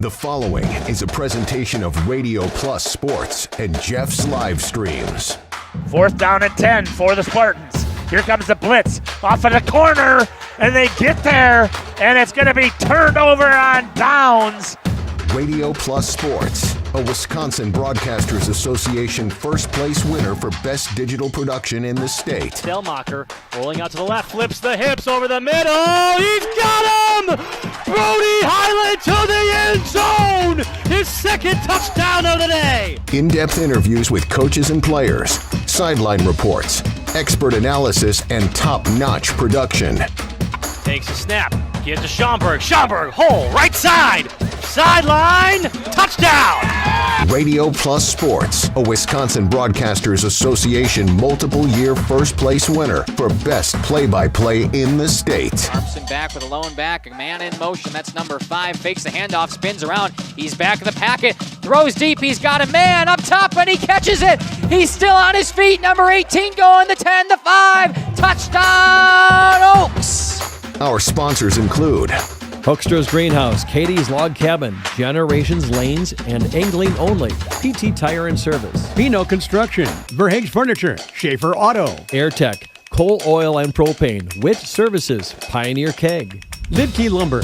The following is a presentation of Radio Plus Sports and Jeff's live streams. 4th down and 10 for the Spartans. Here comes the blitz off of the corner, and they get there, and it's going to be turned over on downs. Radio Plus Sports, a Wisconsin Broadcasters Association first place winner for best digital production in the state. Delmacher rolling out to the left, flips the hips over the middle. He's got him! Brody Highland to the end zone! His second touchdown of the day! In-depth interviews with coaches and players, sideline reports, expert analysis, and top-notch production. Takes a snap, gives to Schomburg. Schomburg, hole, right side! Sideline, touchdown! Radio Plus Sports, a Wisconsin Broadcasters Association multiple-year first-place winner for best play-by-play in the state. Thompson back with a lone back, a man in motion, that's number 5, fakes the handoff, spins around, he's back in the packet, throws deep, he's got a man up top and he catches it! He's still on his feet, number 18 going, the 10, the 5, touchdown Oaks! Our sponsors include Hoekstra's Greenhouse, Katie's Log Cabin, Generations Lanes, and Angling Only, PT Tire and Service, Pino Construction, Verhaeg's Furniture, Schaefer Auto, AirTech, Coal Oil and Propane, Witt Services, Pioneer Keg, Lidkey Lumber,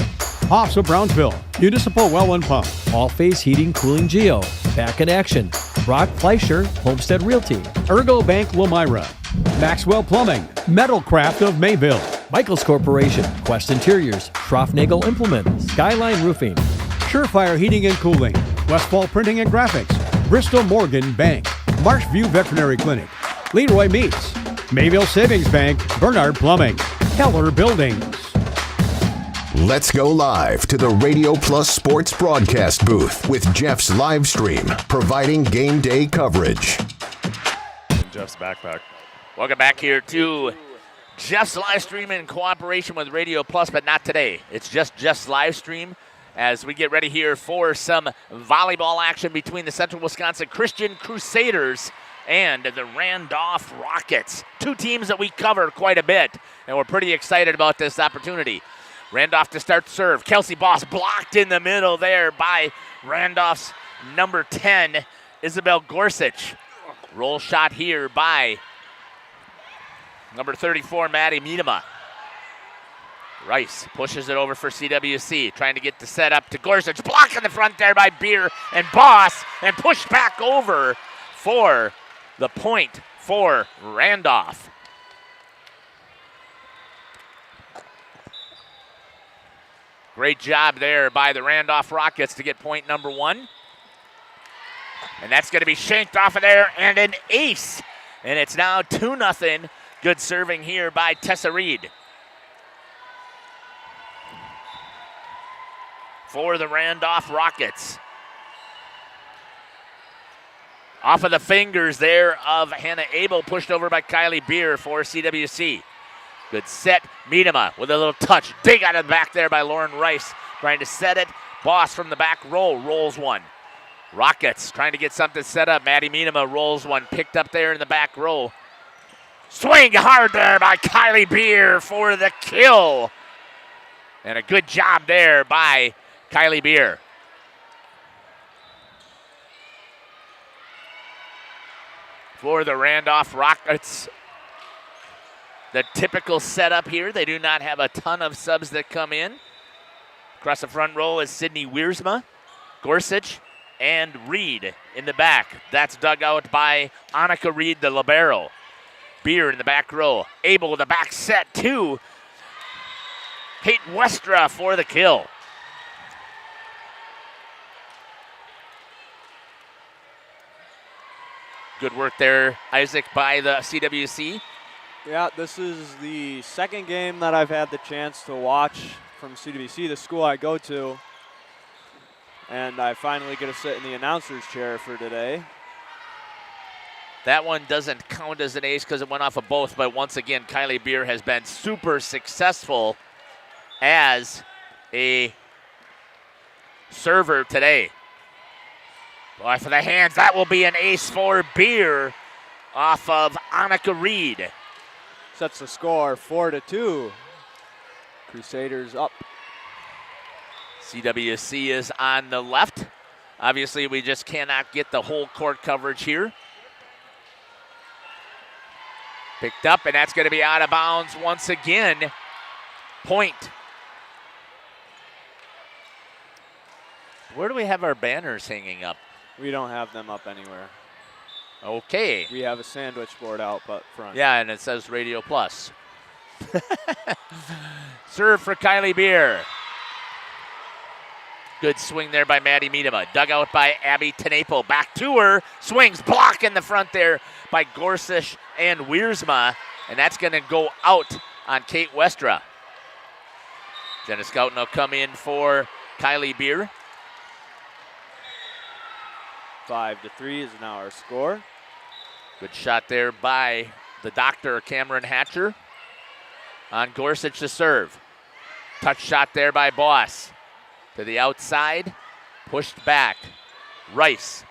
Hoffs of Brownsville, Municipal Well and Pump, All Phase Heating Cooling Geo, Back in Action, Brock Fleischer, Homestead Realty, Ergo Bank Lomira, Maxwell Plumbing, Metalcraft of Mayville, Michaels Corporation, Quest Interiors, Schroffnagel Implement, Skyline Roofing, Surefire Heating and Cooling, Westfall Printing and Graphics, Bristol Morgan Bank, Marshview Veterinary Clinic, Leroy Meats, Mayville Savings Bank, Bernard Plumbing, Keller Buildings. Let's go live to the Radio Plus Sports broadcast booth with Jeff's live stream, providing game day coverage. Jeff's backpack. Welcome back here to Jeff's live stream in cooperation with Radio Plus, but not today. It's just Jeff's live stream as we get ready here for some volleyball action between the Central Wisconsin Christian Crusaders and the Randolph Rockets. Two teams that we cover quite a bit, and we're pretty excited about this opportunity. Randolph to start serve. Kelsey Boss blocked in the middle there by Randolph's number 10, Isabel Gorsuch. Roll shot here by number 34, Maddie Miedema. Rice pushes it over for CWC, trying to get the set up to Gorsuch. Block in the front there by Beer and Boss, and pushed back over for the point for Randolph. Great job there by the Randolph Rockets to get point number 1. And that's going to be shanked off of there and an ace. And it's now 2-0. Good serving here by Tessa Reed. For the Randolph Rockets. Off of the fingers there of Hannah Abel, pushed over by Kylie Beer for CWC. Good set. Miedema with a little touch. Dig out of the back there by Lauren Rice. Trying to set it. Boss from the back roll. Rolls one. Rockets trying to get something set up. Maddie Miedema rolls one. Picked up there in the back row. Swing hard there by Kylie Beer for the kill. And a good job there by Kylie Beer. For the Randolph Rockets. The typical setup here. They do not have a ton of subs that come in. Across the front row is Sydney Wiersma, Gorsuch, and Reed in the back. That's dug out by Annika Reed, the libero. Beer in the back row. Abel with the back set to Peyton Westra for the kill. Good work there, Isaac, by the CWC. Yeah, this is the second game that I've had the chance to watch from CWC, the school I go to. And I finally get to sit in the announcer's chair for today. That one doesn't count as an ace because it went off of both, but once again, Kylie Beer has been super successful as a server today. Boy, for the hands, that will be an ace for Beer off of Annika Reed. Sets the score 4-2. Crusaders up. CWC is on the left. Obviously, we just cannot get the whole court coverage here. Picked up, and that's going to be out of bounds once again. Point. Where do we have our banners hanging up? We don't have them up anywhere. Okay. We have a sandwich board out but front. Yeah, and it says Radio Plus. Serve for Kylie Beer. Good swing there by Maddie Miedema. Dug out by Abby Tenaple. Back to her. Swings. Block in the front there by Gorsuch and Wiersma. And that's going to go out on Kate Westra. Jenna Scouten will come in for Kylie Beer. 5-3 is now our score. Good shot there by the doctor, Cameron Hatcher. On Gorsuch to serve. Touch shot there by Boss. To the outside. Pushed back. Rice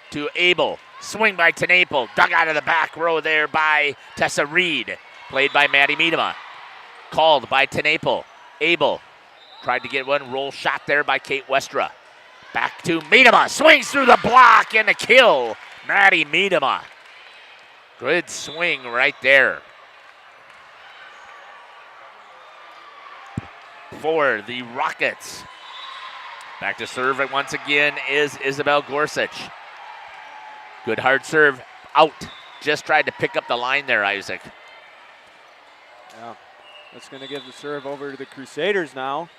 to Abel. Swing by Tenaple. Dug out of the back row there by Tessa Reed. Played by Maddie Miedema. Called by Tenaple. Abel tried to get one. Roll shot there by Kate Westra. Back to Miedema. Swings through the block and a kill. Maddie Miedema. Good swing right there. For the Rockets. Back to serve it once again is Isabel Gorsuch. Good hard serve out. Just tried to pick up the line there, Isaac. Yeah, that's going to give the serve over to the Crusaders now.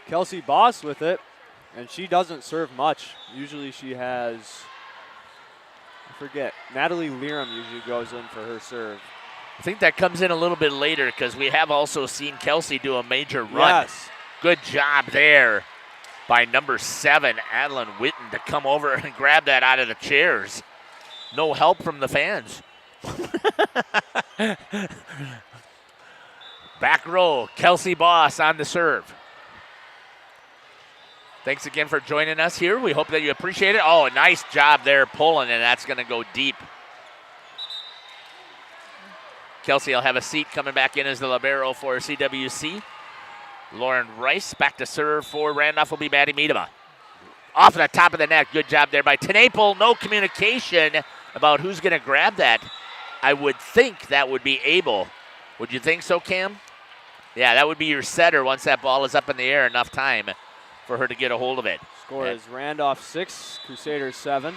Kelsey Boss with it, and she doesn't serve much. Usually she has, I forget, Natalie Liram usually goes in for her serve. I think that comes in a little bit later because we have also seen Kelsey do a major run. Yes. Good job there by number 7, Adeline Witten, to come over and grab that out of the chairs. No help from the fans. Back row, Kelsey Boss on the serve. Thanks again for joining us here. We hope that you appreciate it. Oh, nice job there pulling, and that's going to go deep. Kelsey will have a seat coming back in as the libero for CWC. Lauren Rice back to serve for Randolph will be Maddie Miedema. Off the top of the net. Good job there by Tenaple. No communication about who's going to grab that. I would think that would be Abel. Would you think so, Cam? Yeah, that would be your setter once that ball is up in the air enough time for her to get a hold of it. Score is Randolph 6, Crusaders 7.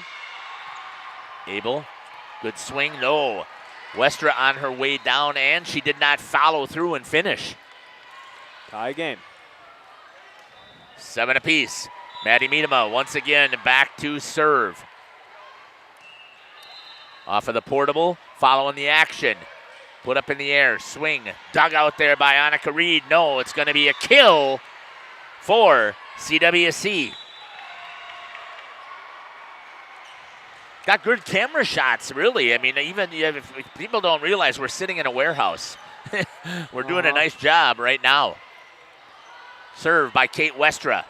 Abel, good swing. No. Westra on her way down, and she did not follow through and finish. Tie game. 7 apiece. Maddie Miedema once again back to serve. Off of the portable, following the action. Put up in the air, swing. Dug out there by Annika Reed. No, it's going to be a kill for CWC. Got good camera shots, really. I mean, even if people don't realize we're sitting in a warehouse. We're doing a nice job right now. Serve by Kate Westra.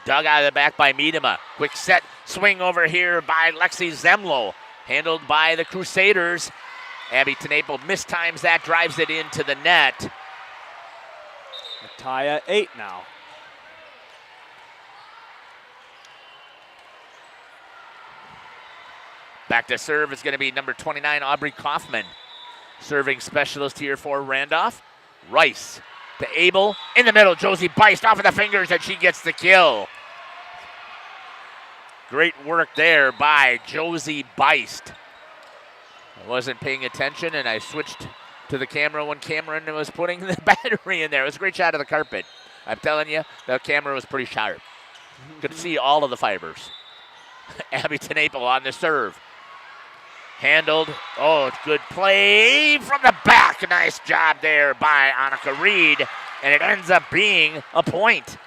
Dug out of the back by Miedema. Quick set swing over here by Lexi Zemlo. Handled by the Crusaders. Abby Tenaple mistimes that, drives it into the net. A tie at 8 now. Back to serve is going to be number 29, Aubrey Kaufman. Serving specialist here for Randolph. Rice to Abel. In the middle, Josie Beist off of the fingers, and she gets the kill. Great work there by Josie Beist. I wasn't paying attention, and I switched to the camera when Cameron was putting the battery in there. It was a great shot of the carpet. I'm telling you, the camera was pretty sharp. Could see all of the fibers. Abby Tenaple on the serve. Handled. Oh, good play from the back. Nice job there by Annika Reed. And it ends up being a point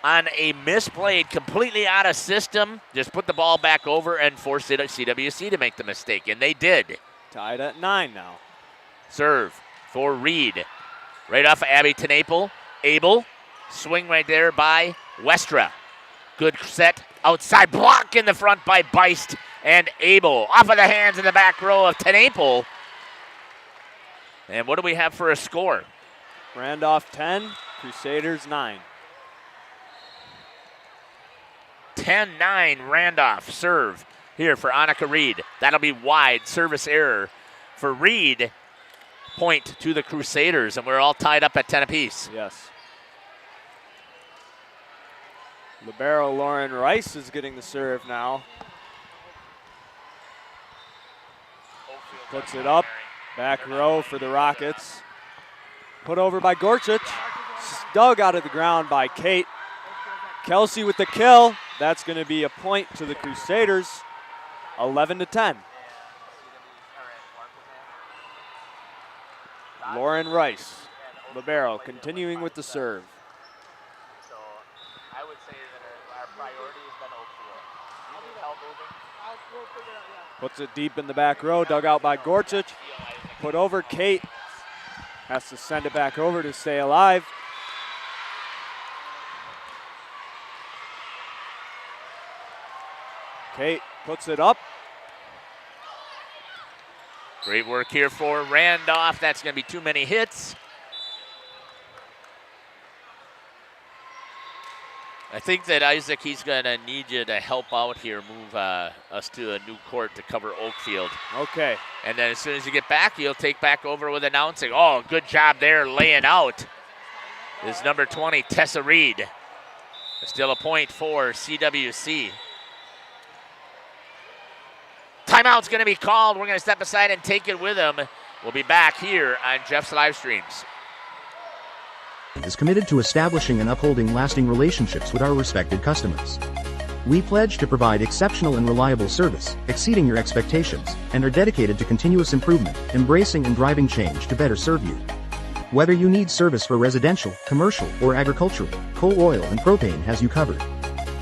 on a misplayed, completely out of system. Just put the ball back over and force it at CWC to make the mistake. And they did. Tied at 9 now. Serve for Reed. Right off of Abby Tenaple. Abel. Swing right there by Westra. Good set. Outside block in the front by Beist and Abel. Off of the hands in the back row of Tenaple. And what do we have for a score? Randolph 10, Crusaders 9. 10-9 Randolph. Serve here for Annika Reed. That'll be wide. Service error for Reed. Point to the Crusaders, and we're all tied up at 10 apiece. Yes. Libero Lauren Rice is getting the serve now. Puts it up. Back row for the Rockets. Put over by Gorsuch. Dug out of the ground by Kate. Kelsey with the kill. That's going to be a point to the Crusaders. 11-10. Lauren Rice, libero, continuing with the serve. So I would say that our priority has been Oakfield. You need help moving? Puts it deep in the back row, dug out by Gorsuch. Put over Kate. Has to send it back over to stay alive. Kate puts it up. Great work here for Randolph. That's going to be too many hits. I think that, Isaac, he's going to need you to help out here, move us to a new court to cover Oakfield. Okay. And then as soon as you get back, you'll take back over with announcing. Oh, good job there laying out. Is number 20, Tessa Reed. Still a point for CWC. Timeout's going to be called. We're going to step aside and take it with them. We'll be back here on Jeff's live streams. Is committed to establishing and upholding lasting relationships with our respected customers. We pledge to provide exceptional and reliable service, exceeding your expectations, and are dedicated to continuous improvement, embracing and driving change to better serve you. Whether you need service for residential, commercial, or agricultural, Coal Oil and Propane has you covered.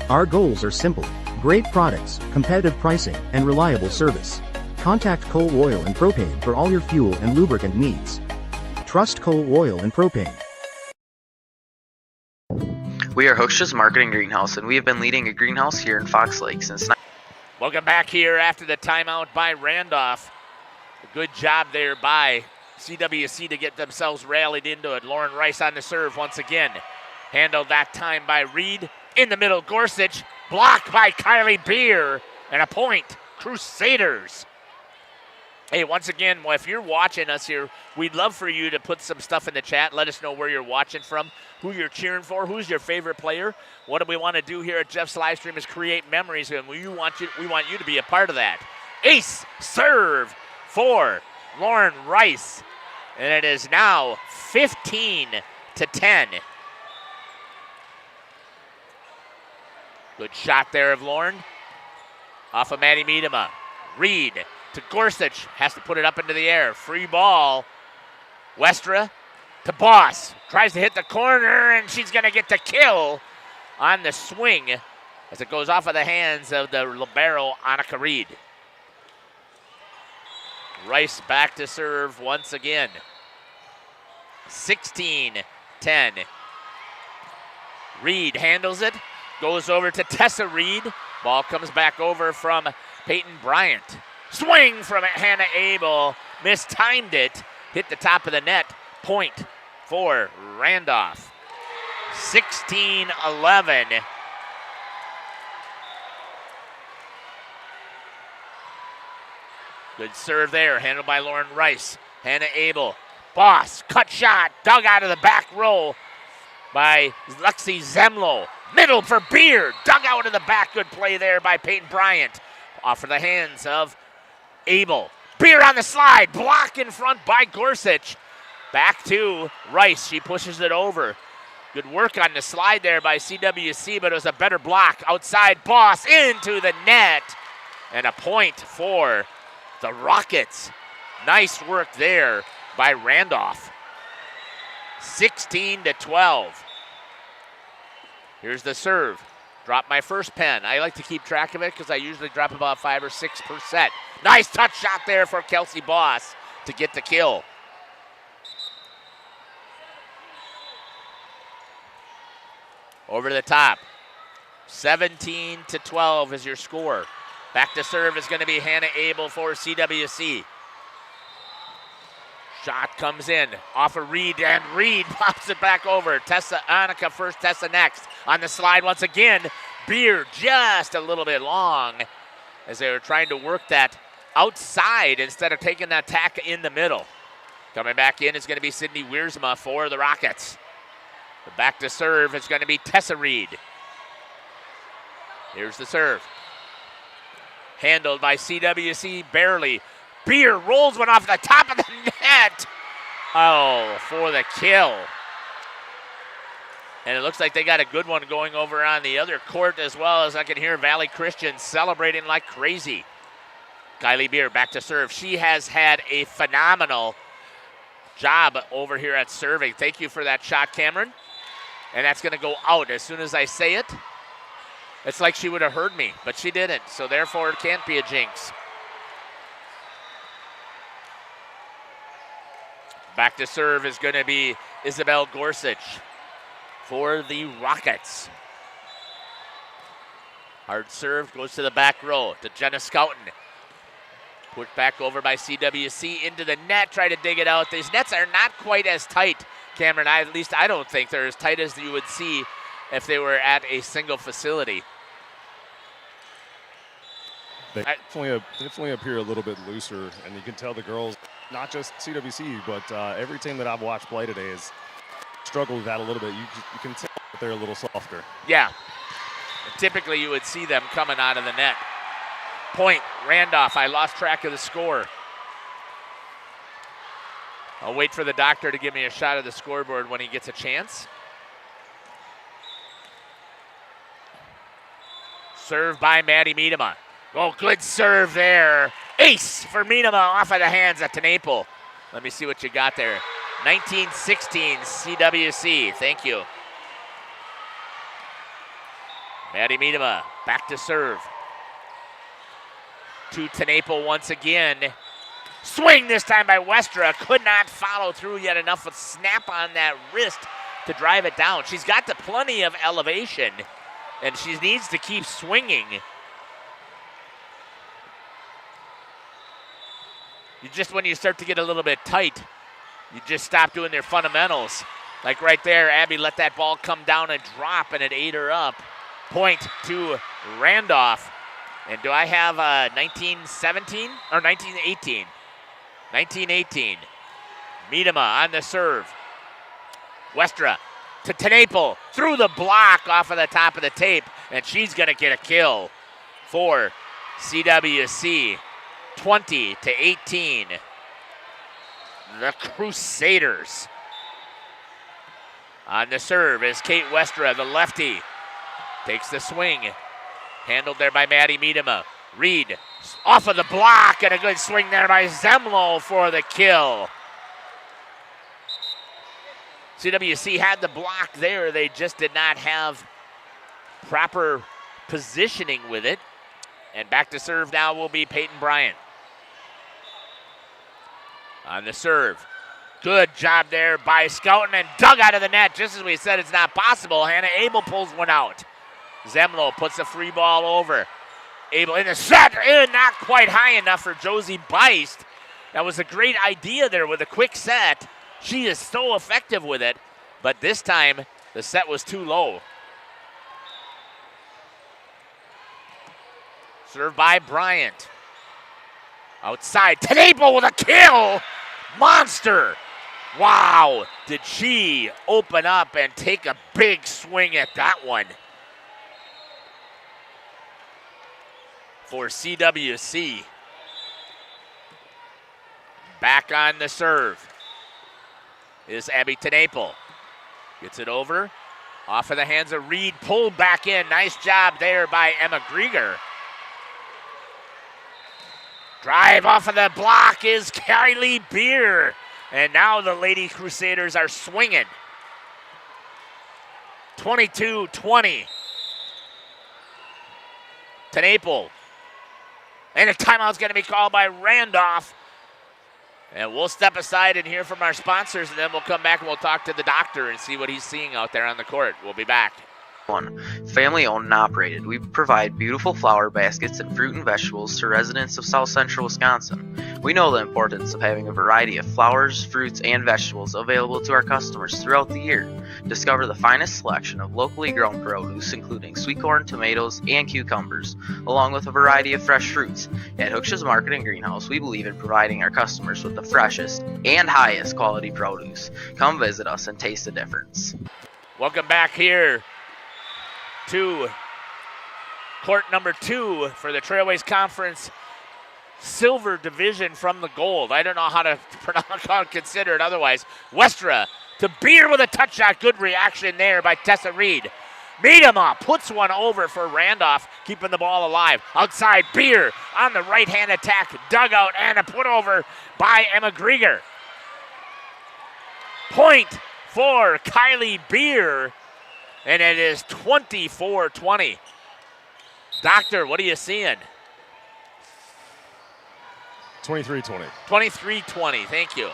Our goals are simple: great products, competitive pricing, and reliable service. Contact Coal Oil and Propane for all your fuel and lubricant needs. Trust Coal Oil and Propane. We are Hochstra's Marketing Greenhouse, and we have been leading a greenhouse here in Fox Lake since. Welcome back here after the timeout by Randolph. A good job there by CWC to get themselves rallied into it. Lauren Rice on the serve once again. Handled that time by Reed. In the middle, Gorsuch. Blocked by Kylie Beer. And a point, Crusaders. Hey, once again, if you're watching us here, we'd love for you to put some stuff in the chat. Let us know where you're watching from, who you're cheering for, who's your favorite player. What do we want to do here at Jeff's live stream is create memories, and we want you to be a part of that. Ace serve for Lauren Rice, and it is now 15-10. Good shot there of Lauren. Off of Maddie Miedema. Reed to Gorsuch, has to put it up into the air. Free ball. Westra to Boss. Tries to hit the corner, and she's going to get the kill on the swing as it goes off of the hands of the libero, Annika Reed. Rice back to serve once again. 16-10. Reed handles it. Goes over to Tessa Reed. Ball comes back over from Peyton Bryant. Swing from Hannah Abel. Mistimed it. Hit the top of the net. Point for Randolph. 16-11. Good serve there. Handled by Lauren Rice. Hannah Abel. Boss. Cut shot. Dug out of the back row by Lexi Zemlo. Middle for Beer. Dug out of the back. Good play there by Peyton Bryant. Off of the hands of Abel. Beer on the slide. Block in front by Gorsuch. Back to Rice. She pushes it over. Good work on the slide there by CWC, but it was a better block. Outside Boss into the net. And a point for the Rockets. Nice work there by Randolph. 16-12. Here's the serve. Drop my first pen. I like to keep track of it because I usually drop about 5 or 6%. Nice touch shot there for Kelsey Boss to get the kill. Over the top. 17-12 is your score. Back to serve is going to be Hannah Abel for CWC. Shot comes in off of Reed, and Reed pops it back over. Annika first, Tessa next. On the slide once again. Beer just a little bit long as they were trying to work that outside instead of taking that tack in the middle. Coming back in is going to be Sydney Wiersma for the Rockets. The back to serve is going to be Tessa Reed. Here's the serve. Handled by CWC barely. Beer rolls one off the top of the net. Oh, for the kill. And it looks like they got a good one going over on the other court, as well as I can hear Valley Christian celebrating like crazy. Kylie Beer back to serve. She has had a phenomenal job over here at serving. Thank you for that shot, Cameron. And that's going to go out as soon as I say it. It's like she would have heard me, but she didn't, so therefore it can't be a jinx. Back to serve is going to be Isabel Gorsuch for the Rockets. Hard serve goes to the back row to Jenna Scouten. Put back over by CWC into the net, try to dig it out. These nets are not quite as tight, Cameron. At least I don't think they're as tight as you would see if they were at a single facility. They definitely appear a little bit looser, and you can tell the girls, not just CWC, but every team that I've watched play today has struggled with that a little bit. You can tell that they're a little softer. Yeah. Typically you would see them coming out of the net. Point, Randolph. I lost track of the score. I'll wait for the doctor to give me a shot of the scoreboard when he gets a chance. Serve by Maddie Miedema. Oh, good serve there. Ace for Miedema off of the hands of Tenaple. Let me see what you got there. 1916 CWC. Thank you. Maddie Miedema back to serve. To Tenaple once again. Swing this time by Westra. Could not follow through yet enough with snap on that wrist to drive it down. She's got plenty of elevation, and she needs to keep swinging. When you start to get a little bit tight, you just stop doing their fundamentals. Like right there, Abby let that ball come down and drop, and it ate her up. Point to Randolph. And do I have 1917 or 1918? 1918. Miedema on the serve. Westra to Tenaple through the block off of the top of the tape, and she's going to get a kill for CWC. 20-18. The Crusaders. On the serve is Kate Westra, the lefty. Takes the swing. Handled there by Maddie Miedema. Reed off of the block, and a good swing there by Zemlo for the kill. CWC had the block there. They just did not have proper positioning with it. And back to serve now will be Peyton Bryant. On the serve. Good job there by Scouten, and dug out of the net just as we said it's not possible. Hannah Abel pulls one out. Zemlo puts a free ball over. Abel in the set, not quite high enough for Josie Beist. That was a great idea there with a quick set. She is so effective with it, but this time the set was too low. Served by Bryant. Outside, Tenaple with a kill! Monster! Wow, did she open up and take a big swing at that one. For CWC. Back on the serve is Abby Tenaple. Gets it over. Off of the hands of Reed, pulled back in. Nice job there by Emma Grieger. Drive off of the block is Kylie Beer. And now the Lady Crusaders are swinging. 22-20. Tenaple. And a timeout's going to be called by Randolph. And we'll step aside and hear from our sponsors, and then we'll come back and we'll talk to the doctor and see what he's seeing out there on the court. We'll be back. One, family owned and operated. We provide beautiful flower baskets and fruit and vegetables to residents of South Central Wisconsin. We know the importance of having a variety of flowers, fruits, and vegetables available to our customers throughout the year. Discover the finest selection of locally grown produce, including sweet corn, tomatoes, and cucumbers, along with a variety of fresh fruits. At Hooksha's Market and Greenhouse, we believe in providing our customers with the freshest and highest quality produce. Come visit us and taste the difference. Welcome back here to court number 2 for the Trailways Conference Silver Division from the Gold. I don't know how to consider it otherwise. Westra to Beer with a touch shot. Good reaction there by Tessa Reed. Miedema puts one over for Randolph, keeping the ball alive. Outside, Beer on the right-hand attack. Dugout and a put over by Emma Grieger. Point for Kylie Beer. And it is 24-20. Doctor, what are you seeing? 23-20. 23-20, thank you.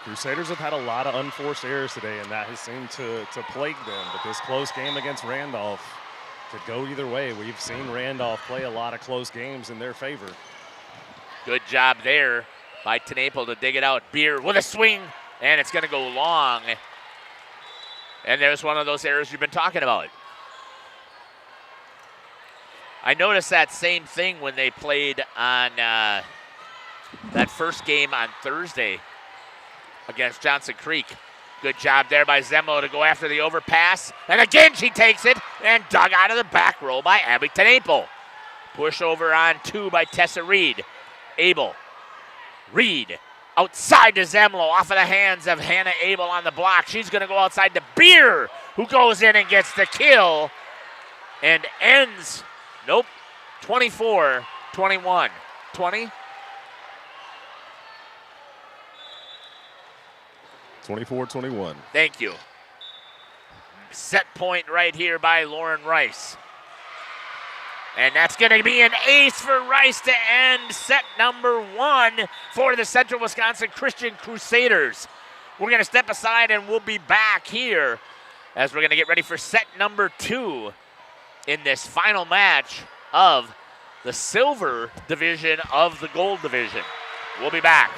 Crusaders have had a lot of unforced errors today, and that has seemed to plague them. But this close game against Randolph could go either way. We've seen Randolph play a lot of close games in their favor. Good job there by Tenaple to dig it out. Beer with a swing, and it's going to go long. And there's one of those errors you've been talking about. I noticed that same thing when they played on that first game on Thursday against Johnson Creek. Good job there by Zemlo to go after the overpass. And again, she takes it and dug out of the back row by Abby Tenaple. Push over on 2 by Tessa Reed. Abel. Reed. Outside to Zemlo, off of the hands of Hannah Abel on the block. She's going to go outside to Beer, who goes in and gets the kill and ends, 24-21. 20? 24-21. Thank you. Set point right here by Lauren Rice. And that's going to be an ace for Rice to end set number 1 for the Central Wisconsin Christian Crusaders. We're going to step aside and we'll be back here as we're going to get ready for set number 2 in this final match of the Silver Division of the Gold Division. We'll be back.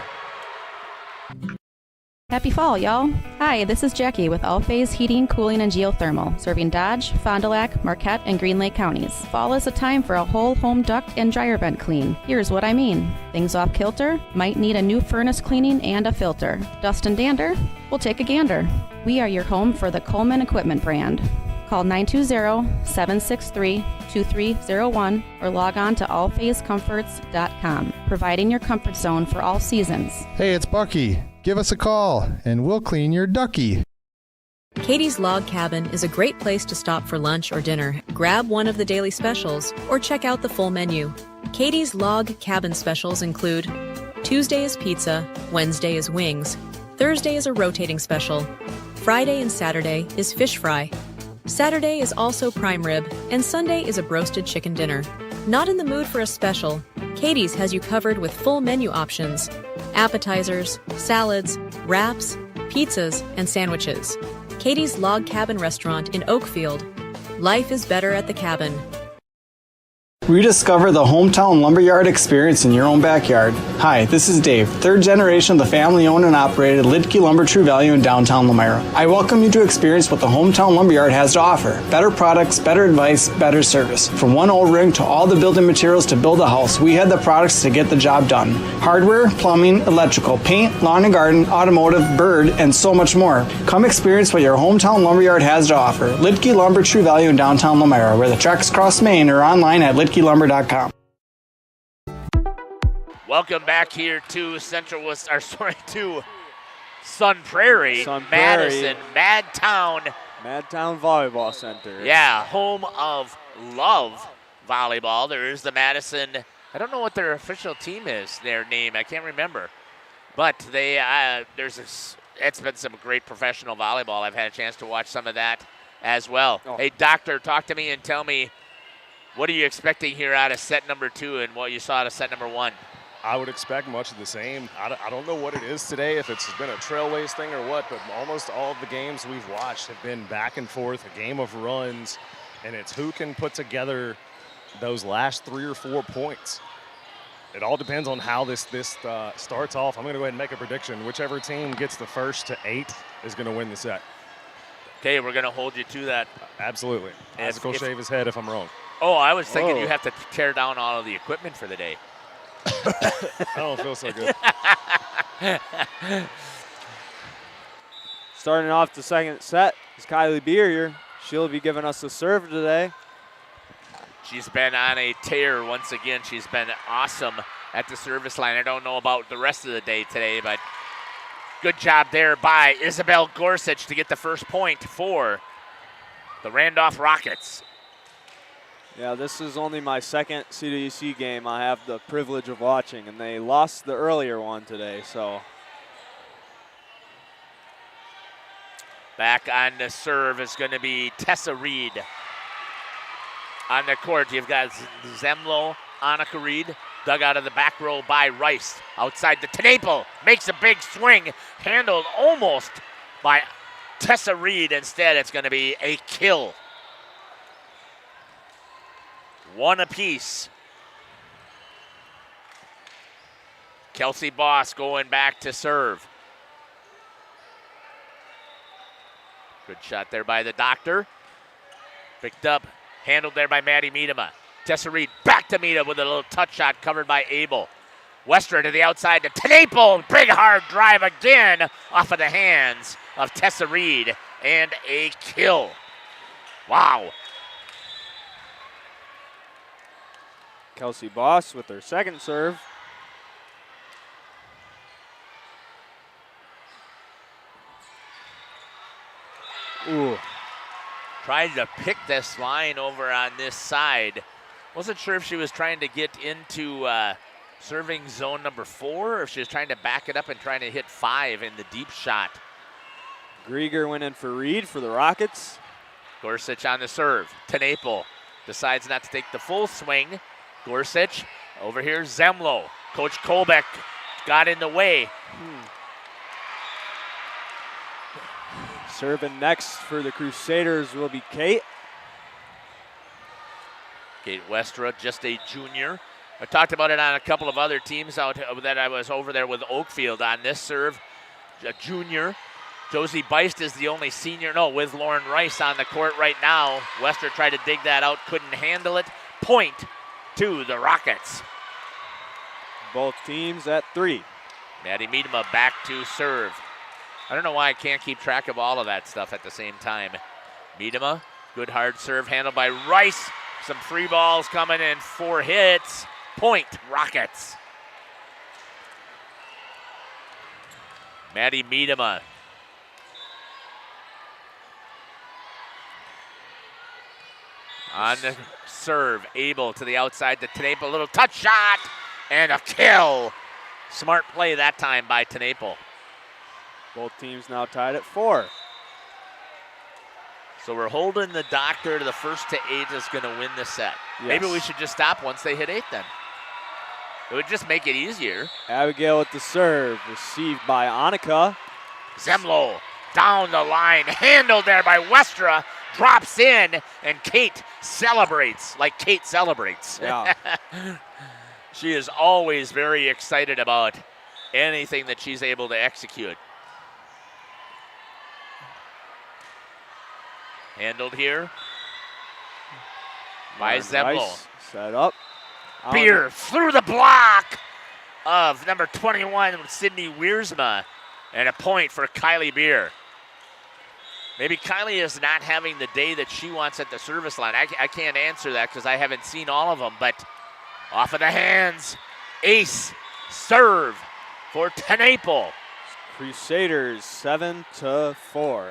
Happy fall, y'all. Hi, this is Jackie with All Phase Heating, Cooling, and Geothermal, serving Dodge, Fond du Lac, Marquette, and Green Lake counties. Fall is a time for a whole home duct and dryer vent clean. Here's what I mean. Things off kilter, might need a new furnace cleaning and a filter. Dust and dander? We'll take a gander. We are your home for the Coleman Equipment brand. Call 920-763-2301 or log on to allphasecomforts.com, providing your comfort zone for all seasons. Hey, it's Bucky. Give us a call, and we'll clean your ducky. Katie's Log Cabin is a great place to stop for lunch or dinner. Grab one of the daily specials or check out the full menu. Katie's Log Cabin specials include Tuesday is pizza, Wednesday is wings, Thursday is a rotating special, Friday and Saturday is fish fry, Saturday is also prime rib, and Sunday is a broasted chicken dinner. Not in the mood for a special? Katie's has you covered with full menu options. Appetizers, salads, wraps, pizzas, and sandwiches. Katie's Log Cabin Restaurant in Oakfield. Life is better at the cabin. Rediscover the hometown lumberyard experience in your own backyard. Hi, this is Dave, third generation of the family-owned and operated Lidke Lumber True Value in downtown Lamira. I welcome you to experience what the hometown lumberyard has to offer. Better products, better advice, better service. From one O-ring to all the building materials to build a house, we had the products to get the job done. Hardware, plumbing, electrical, paint, lawn and garden, automotive, bird, and so much more. Come experience what your hometown lumberyard has to offer. Lidke Lumber True Value in downtown Lamira, where the tracks cross Main, or online at lidkelumber.com. Welcome back here to to Sun Prairie, Madison, Madtown Volleyball Center. Yeah, home of Love Volleyball. There is the Madison. I don't know what their official team is. Their name, I can't remember. But they it's been some great professional volleyball. I've had a chance to watch some of that as well. Oh. Hey, Doctor, talk to me and tell me, what are you expecting here out of set number 2 and what you saw out of set number 1? I would expect much of the same. I don't know what it is today, if it's been a Trailways thing or what, but almost all of the games we've watched have been back and forth, a game of runs, and it's who can put together those last 3 or 4 points. It all depends on how this starts off. I'm going to go ahead and make a prediction. Whichever team gets the first to 8 is going to win the set. Okay, we're going to hold you to that. Absolutely. Isaac will shave his head if I'm wrong. Oh, I was thinking you have to tear down all of the equipment for the day. I don't feel so good. Starting off the second set is Kylie Beer. She'll be giving us the serve today. She's been on a tear once again. She's been awesome at the service line. I don't know about the rest of the day today, but good job there by Isabel Gorsuch to get the first point for the Randolph Rockets. Yeah, this is only my second CWC game I have the privilege of watching, and they lost the earlier one today, so. Back on the serve is going to be Tessa Reed. On the court, you've got Zemlo, Annika Reed, dug out of the back row by Rice. Outside the Tenaple, makes a big swing, handled almost by Tessa Reed. Instead, it's going to be a kill. One apiece. Kelsey Boss going back to serve. Good shot there by the Doctor. Picked up, handled there by Maddie Miedema. Tessa Reed back to Miedema with a little touch shot covered by Abel. Wester to the outside to Tenaple. Big hard drive again off of the hands of Tessa Reed. And a kill. Wow. Kelsey Boss with her second serve. Ooh. Tried to pick this line over on this side. Wasn't sure if she was trying to get into serving zone number 4 or if she was trying to back it up and trying to hit 5 in the deep shot. Grieger went in for Reed for the Rockets. Gorsuch on the serve. Tenaple decides not to take the full swing. Gorsuch over here, Zemlo. Coach Kolbeck got in the way. Serving next for the Crusaders will be Kate. Kate Westra, just a junior. I talked about it on a couple of other teams out that I was over there with Oakfield on this serve. A junior. Josie Beist is the only senior. No, with Lauren Rice on the court right now. Westra tried to dig that out, couldn't handle it. Point to the Rockets. Both teams at 3. Maddie Miedema back to serve. I don't know why I can't keep track of all of that stuff at the same time. Miedema, good hard serve handled by Rice. Some free balls coming in, 4 hits. Point, Rockets. Maddie Miedema. On the serve, Abel to the outside to Tenaple. A little touch shot and a kill. Smart play that time by Tenaple. Both teams now tied at 4. So we're holding the Doctor to the first to 8 is going to win the set. Yes. Maybe we should just stop once they hit 8 then. It would just make it easier. Abigail with the serve, received by Annika. Zemlo down the line, handled there by Westra, drops in, and Kate celebrates like Kate celebrates. Yeah. She is always very excited about anything that she's able to execute. Handled here by Zemlo. Set up. Beer through the block of number 21, Sydney Wiersma, and a point for Kylie Beer. Maybe Kylie is not having the day that she wants at the service line. I can't answer that because I haven't seen all of them, but off of the hands, ace serve for Tenaple. Crusaders 7-4.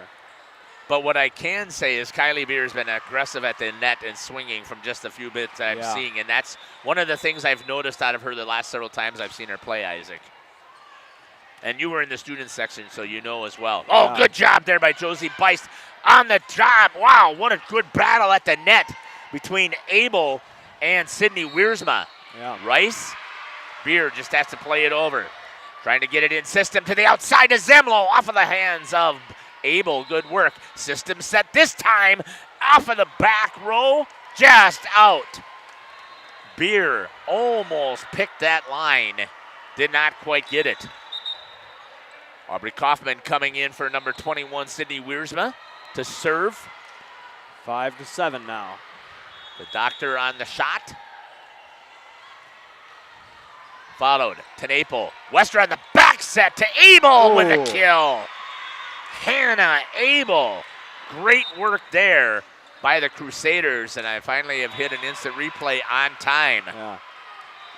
But what I can say is Kylie Beer has been aggressive at the net and swinging from just a few bits that I'm seeing, and that's one of the things I've noticed out of her the last several times I've seen her play, Isaac. And you were in the student section, so you know as well. Oh, good job there by Josie Beist on the job. Wow, what a good battle at the net between Abel and Sydney Wiersma. Yeah. Rice Beer just has to play it over. Trying to get it in system to the outside to Zemlo, off of the hands of Abel. Good work. System set this time, off of the back row, just out. Beer almost picked that line. Did not quite get it. Aubrey Kaufman coming in for number 21, Sydney Wiersma, to serve. 5-7 now. The doctor on the shot. Followed to Naples. Wester on the back set to Abel with a kill. Hannah Abel. Great work there by the Crusaders, and I finally have hit an instant replay on time. Yeah.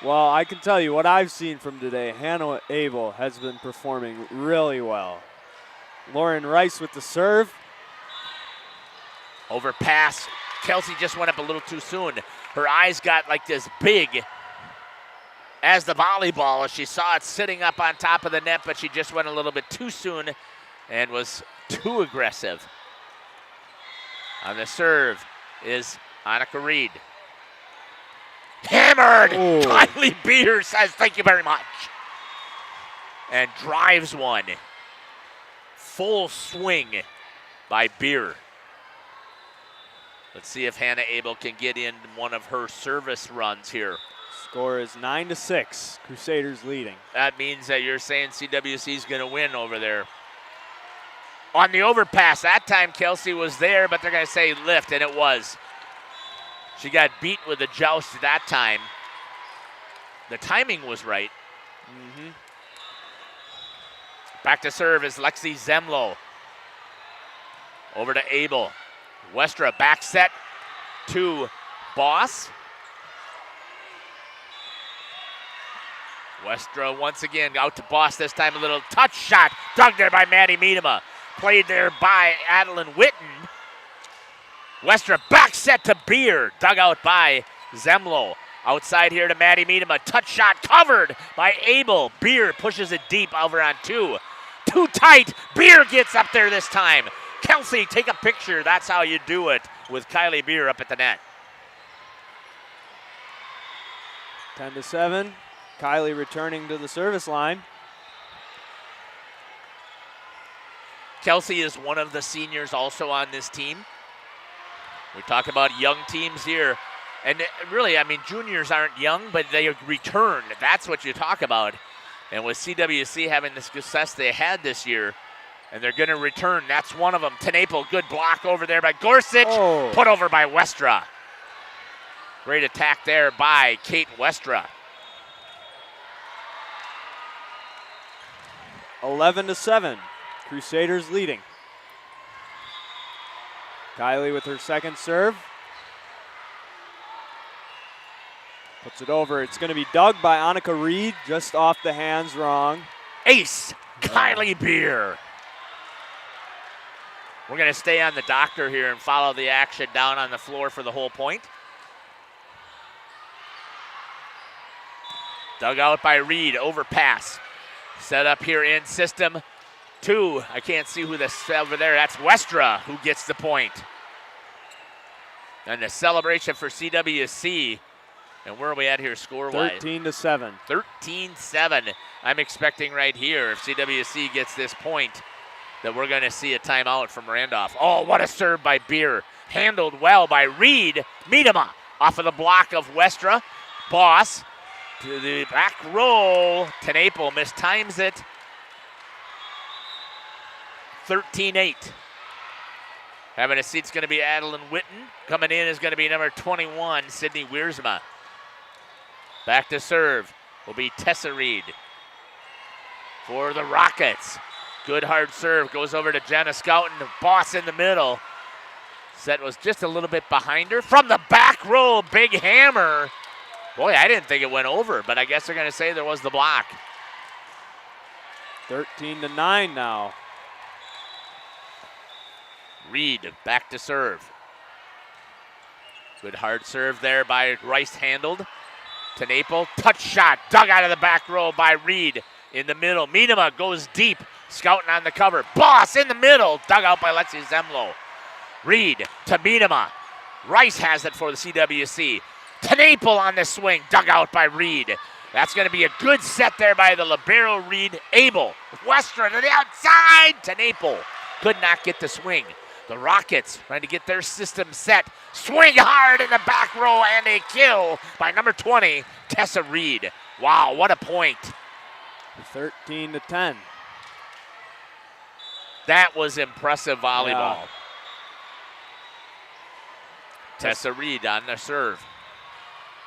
Well, I can tell you what I've seen from today. Hannah Abel has been performing really well. Lauren Rice with the serve. Overpass. Kelsey just went up a little too soon. Her eyes got like this big as the volleyball as she saw it sitting up on top of the net, but she just went a little bit too soon and was too aggressive. On the serve is Annika Reed. Hammered! Ooh. Kylie Beer says thank you very much. And drives one. Full swing by Beer. Let's see if Hannah Abel can get in one of her service runs here. Score is 9-6. Crusaders leading. That means that you're saying CWC is going to win over there. On the overpass, that time Kelsey was there, but they're going to say lift, and it was. She got beat with a joust that time. The timing was right. Back to serve is Lexi Zemlo. Over to Abel. Westra back set to Boss. Westra once again out to Boss, this time a little touch shot. Dug there by Maddie Miedema. Played there by Adeline Witten. Westra back set to Beer. Dug out by Zemlo. Outside here to Maddie Miedema. Touch shot covered by Abel. Beer pushes it deep over on two. Too tight. Beer gets up there this time. Kelsey, take a picture. That's how you do it with Kylie Beer up at the net. 10-7. Kylie returning to the service line. Kelsey is one of the seniors also on this team. We talk about young teams here. And really, I mean, juniors aren't young, but they return. That's what you talk about. And with CWC having the success they had this year, and they're going to return. That's one of them. Tenaple, good block over there by Gorsuch. Oh. Put over by Westra. Great attack there by Kate Westra. 11-7. Crusaders leading. Kylie with her second serve. Puts it over. It's going to be dug by Annika Reed, just off the hands wrong. Ace, Kylie Beer. We're going to stay on the doctor here and follow the action down on the floor for the whole point. Dug out by Reed, overpass. Set up here in system two. I can't see who that's over there. That's Westra who gets the point. And the celebration for CWC. And where are we at here score-wise? 13-7. 13-7. I'm expecting right here, if CWC gets this point, that we're going to see a timeout from Randolph. Oh, what a serve by Beer. Handled well by Reed. Miedema off of the block of Westra. Boss to the back roll. Tenaple mistimes it. 13-8. Having a seat's going to be Adeline Witten. Coming in is going to be number 21, Sydney Wiersma. Back to serve will be Tessa Reed for the Rockets. Good hard serve, goes over to Jenna Scouten. Boss in the middle. Set was just a little bit behind her. From the back row, big hammer. Boy, I didn't think it went over, but I guess they're going to say there was the block. 13-9 now. Reed back to serve. Good hard serve there by Rice, handled. Tenaple, touch shot, dug out of the back row by Reed in the middle. Miedema goes deep, Scouten on the cover. Boss in the middle, dug out by Lexi Zemlo. Reed to Miedema. Rice has it for the CWC. Tenaple on the swing, dug out by Reed. That's going to be a good set there by the libero Reed. Abel. Westra to the outside. Tenaple could not get the swing. The Rockets trying to get their system set. Swing hard in the back row and a kill by number 20, Tessa Reed. Wow, what a point. 13-10. That was impressive volleyball. Yeah. Tessa Reed on the serve.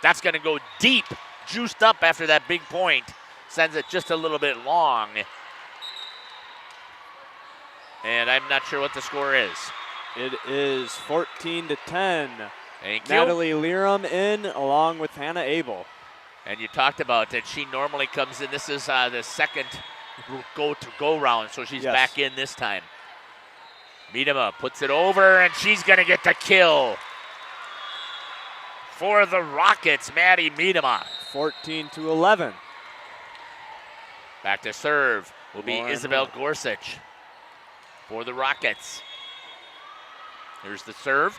That's going to go deep, juiced up after that big point. Sends it just a little bit long. And I'm not sure what the score is. It is 14-10. Thank you. Natalie Leram in along with Hannah Abel. And you talked about that she normally comes in. This is the second go round, so she's back in this time. Miedema puts it over, and she's going to get the kill. For the Rockets, Maddie Miedema. 14-11. Back to serve will be Lauren Isabel Hunt. Gorsuch for the Rockets. Here's the serve.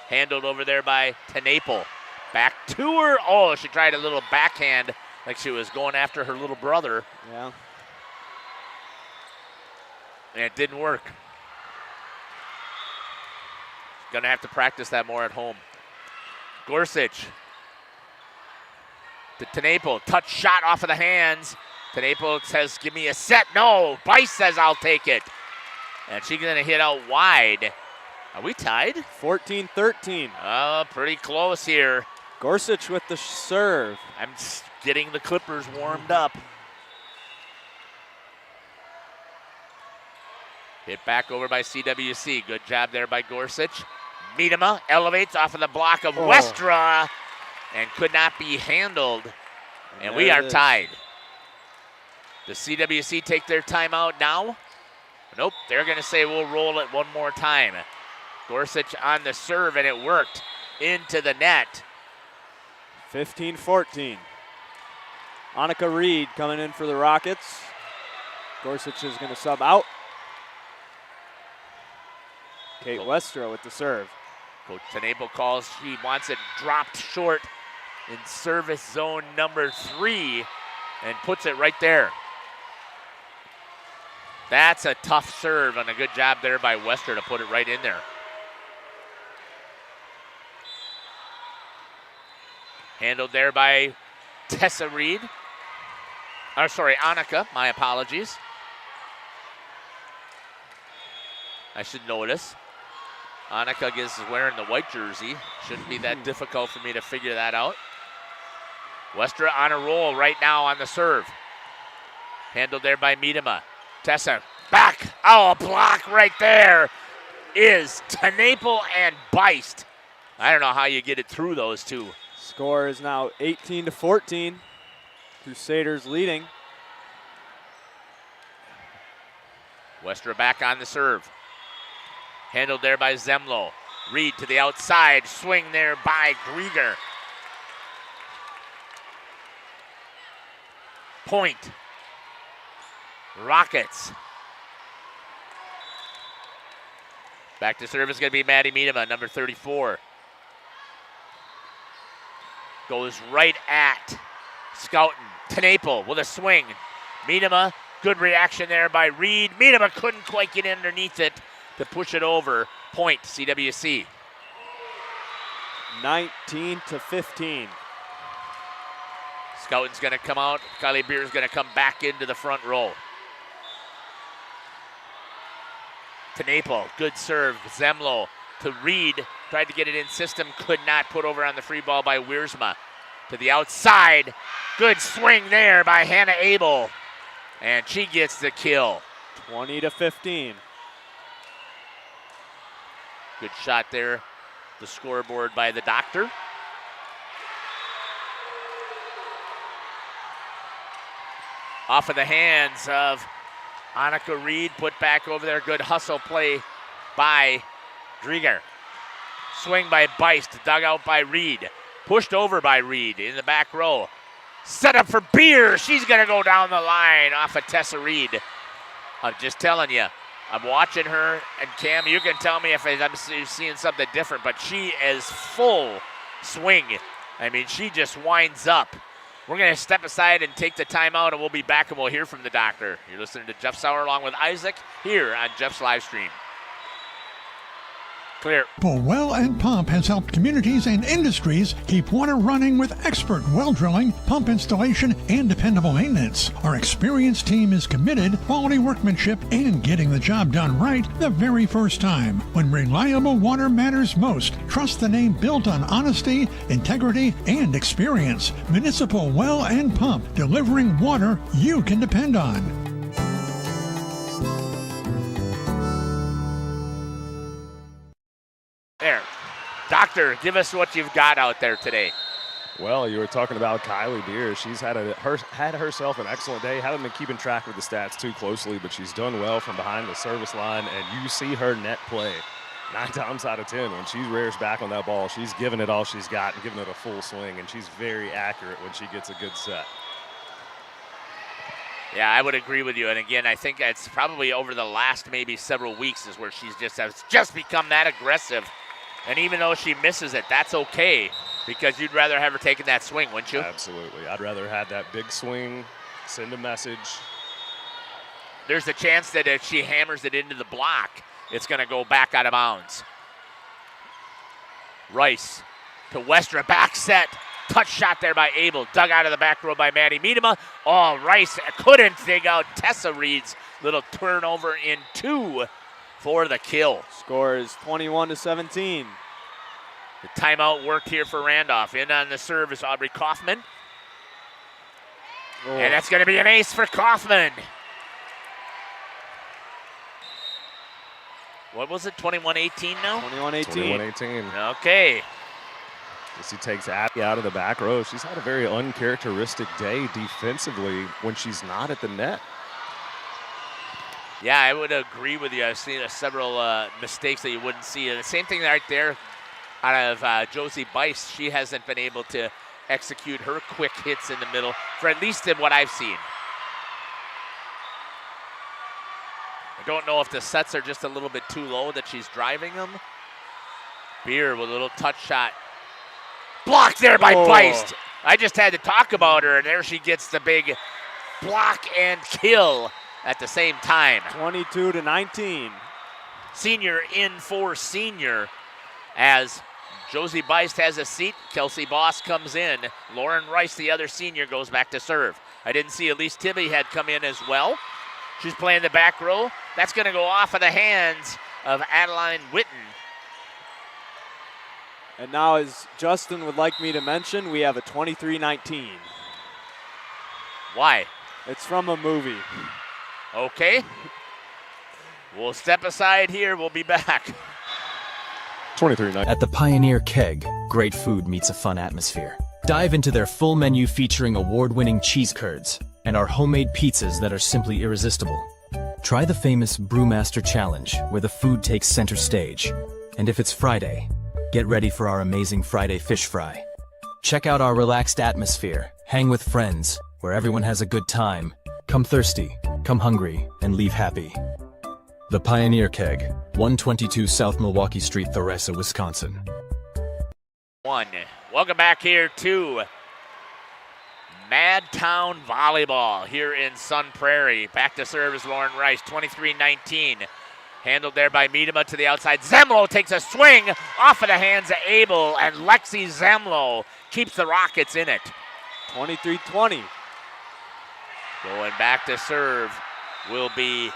Handled over there by Tenaple. Back to her. Oh, she tried a little backhand like she was going after her little brother. Yeah. And it didn't work. Gonna have to practice that more at home. Gorsuch to Tenaple. Touch shot off of the hands. Tenaple says, give me a set. No, Bice says, I'll take it. And she's gonna hit out wide. Are we tied? 14-13. Oh, pretty close here. Gorsuch with the serve. I'm getting the Clippers warmed up. Hit back over by CWC. Good job there by Gorsuch. Miedema elevates off of the block of Westra and could not be handled. And we are tied. Does CWC take their timeout now? Nope, they're going to say we'll roll it one more time. Gorsuch on the serve, and it worked into the net. 15-14. Annika Reed coming in for the Rockets. Gorsuch is going to sub out. Kate Westra with the serve. Coach Tenaple calls, she wants it dropped short in service zone number 3 and puts it right there. That's a tough serve and a good job there by Westra to put it right in there. Handled there by Tessa Reed. Annika, my apologies. I should notice. Annika is wearing the white jersey. Shouldn't be that difficult for me to figure that out. Westra on a roll right now on the serve. Handled there by Miedema. Tessa back. Oh, a block right there is Tenaple and Beist. I don't know how you get it through those two. Score is now 18-14. Crusaders leading. Westra back on the serve. Handled there by Zemlo. Reed to the outside. Swing there by Grieger. Point. Rockets. Back to serve is going to be Maddie Miedema, number 34. Goes right at Scouten. Tenaple with a swing. Miedema, good reaction there by Reed. Miedema couldn't quite get underneath it to push it over. Point, CWC. 19-15. Scouten's going to come out. Kylie Beer's going to come back into the front row. Tenaple, good serve. Zemlo to Reed. Tried to get it in system, could not. Put over on the free ball by Wiersma. To the outside. Good swing there by Hannah Abel. And she gets the kill. 20-15. Good shot there. The scoreboard by the doctor. Off of the hands of Annika Reed, put back over there. Good hustle play by Drieger. Swing by Beist, dug out by Reed. Pushed over by Reed in the back row. Set up for Beer. She's going to go down the line off of Tessa Reed. I'm just telling you, I'm watching her, and Cam, you can tell me if I'm seeing something different, but she is full swing. I mean, she just winds up. We're going to step aside and take the timeout, and we'll be back, and we'll hear from the doctor. You're listening to Jeff Sauer along with Isaac here on Jeff's live stream. Clear. Well and Pump has helped communities and industries keep water running with expert well drilling, pump installation, and dependable maintenance. Our experienced team is committed, quality workmanship, and getting the job done right the very first time. When reliable water matters most, trust the name built on honesty, integrity, and experience. Municipal Well and Pump, delivering water you can depend on. There. Doctor, give us what you've got out there today. Well, you were talking about Kylie Beer. She's had herself an excellent day. Haven't been keeping track of the stats too closely, but she's done well from behind the service line, and you see her net play 9 times out of 10. When she rears back on that ball, she's giving it all she's got and giving it a full swing, and she's very accurate when she gets a good set. Yeah, I would agree with you. And again, I think it's probably over the last maybe several weeks is where she's just become that aggressive. And even though she misses it, that's okay because you'd rather have her taking that swing, wouldn't you? Absolutely. I'd rather have that big swing, send a message. There's a chance that if she hammers it into the block, it's going to go back out of bounds. Rice to Westra, back set. Touch shot there by Abel, dug out of the back row by Maddie Miedema. Oh, Rice couldn't dig out Tessa Reed's little turnover in 2 for the kill. Score is 21-17. The timeout worked here for Randolph. In on the serve is Aubrey Kaufman. Oh. And that's going to be an ace for Kaufman. What was it, 21-18 now? 21-18. 21-18. Okay. He takes Abby out of the back row. She's had a very uncharacteristic day defensively when she's not at the net. Yeah, I would agree with you. I've seen several mistakes that you wouldn't see. And the same thing right there out of Josie Bice. She hasn't been able to execute her quick hits in the middle, for at least in what I've seen. I don't know if the sets are just a little bit too low that she's driving them. Beer with a little touch shot. Blocked there by Beist. I just had to talk about her, and there she gets the big block and kill at the same time. 22-19. Senior in for senior as Josie Beist has a seat. Kelsey Boss comes in. Lauren Rice, the other senior, goes back to serve. I didn't see Elise Tibby had come in as well. She's playing the back row. That's going to go off of the hands of Adeline Witten. And now, as Justin would like me to mention, we have a 23-19. Why? It's from a movie. Okay. We'll step aside here. We'll be back. 23-19. At the Pioneer Keg, great food meets a fun atmosphere. Dive into their full menu featuring award-winning cheese curds and our homemade pizzas that are simply irresistible. Try the famous Brewmaster Challenge, where the food takes center stage. And if it's Friday, get ready for our amazing Friday fish fry. Check out our relaxed atmosphere, hang with friends, where everyone has a good time. Come thirsty, come hungry, and leave happy. The Pioneer Keg, 122 South Milwaukee Street, Theresa, Wisconsin. Welcome back here to Madtown Volleyball here in Sun Prairie. Back to serve is Lauren Rice, 23-19. Handled there by Miedema to the outside. Zemlo takes a swing off of the hands of Abel, and Lexi Zemlo keeps the Rockets in it. 23-20. Going back to serve will be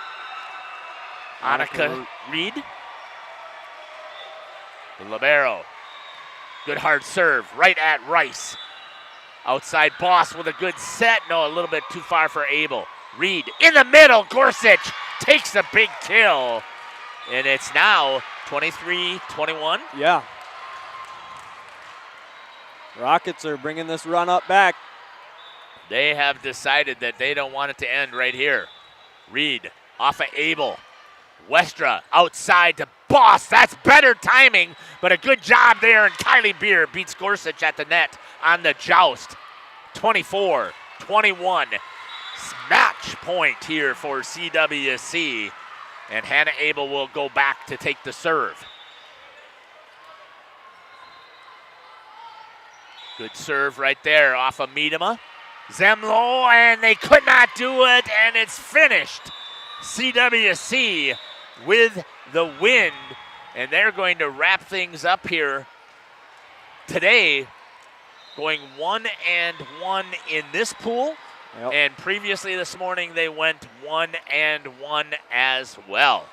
Annika Reed. The libero. Good hard serve right at Rice. Outside Boss with a good set. No, a little bit too far for Abel. Reed in the middle. Gorsuch takes the big kill. And it's now 23-21. Yeah. Rockets are bringing this run up back. They have decided that they don't want it to end right here. Reed off of Abel. Westra outside to Boss. That's better timing, but a good job there. And Kylie Beer beats Gorsuch at the net on the joust. 24-21. Match point here for CWC. And Hannah Abel will go back to take the serve. Good serve right there off of Miedema. Zemlo, and they could not do it, and it's finished. CWC with the win, and they're going to wrap things up here today, going 1-1 in this pool. Yep. And previously this morning, they went 1-1 as well.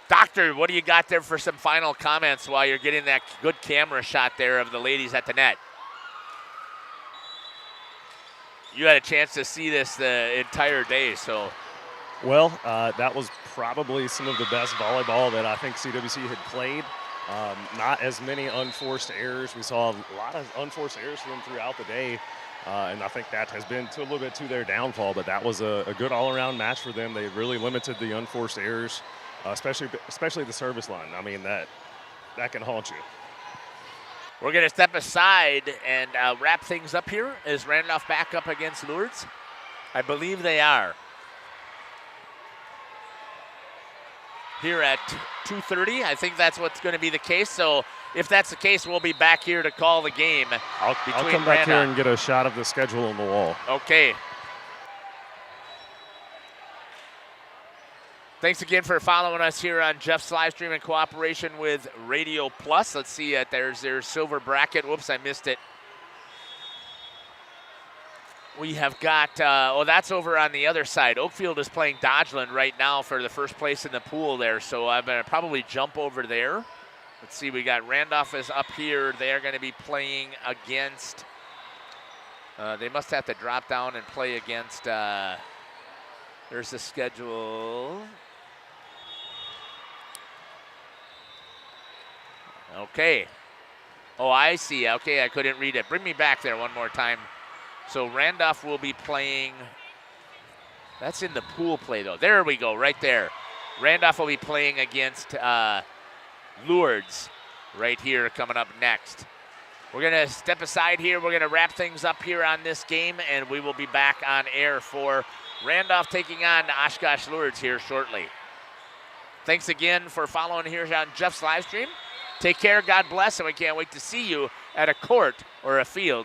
Doctor, what do you got there for some final comments while you're getting that good camera shot there of the ladies at the net? You had a chance to see this the entire day, so. Well, that was probably some of the best volleyball that I think CWC had played. Not as many unforced errors. We saw a lot of unforced errors from them throughout the day, and I think that has been a little bit to their downfall, but that was a good all-around match for them. They really limited the unforced errors, especially the service line. I mean, that can haunt you. We're going to step aside and wrap things up here. Is Randolph back up against Lourdes? I believe they are. Here at 2:30, I think that's what's going to be the case. So if that's the case, we'll be back here to call the game. I'll come back here and get a shot of the schedule on the wall. Okay. Thanks again for following us here on Jeff's live stream in cooperation with Radio Plus. Let's see, there's their silver bracket. Whoops, I missed it. We have got, that's over on the other side. Oakfield is playing Dodgeland right now for the first place in the pool there, so I'm going to probably jump over there. Let's see, we got Randolph is up here. They're going to be playing against, they must have to drop down and play against, there's the schedule. Okay. Oh, I see. Okay, I couldn't read it. Bring me back there one more time. So Randolph will be playing, that's in the pool play though. There we go, right there. Randolph will be playing against Lourdes right here coming up next. We're going to step aside here. We're going to wrap things up here on this game, and we will be back on air for Randolph taking on Oshkosh Lourdes here shortly. Thanks again for following here on Jeff's live stream. Take care, God bless, and we can't wait to see you at a court or a field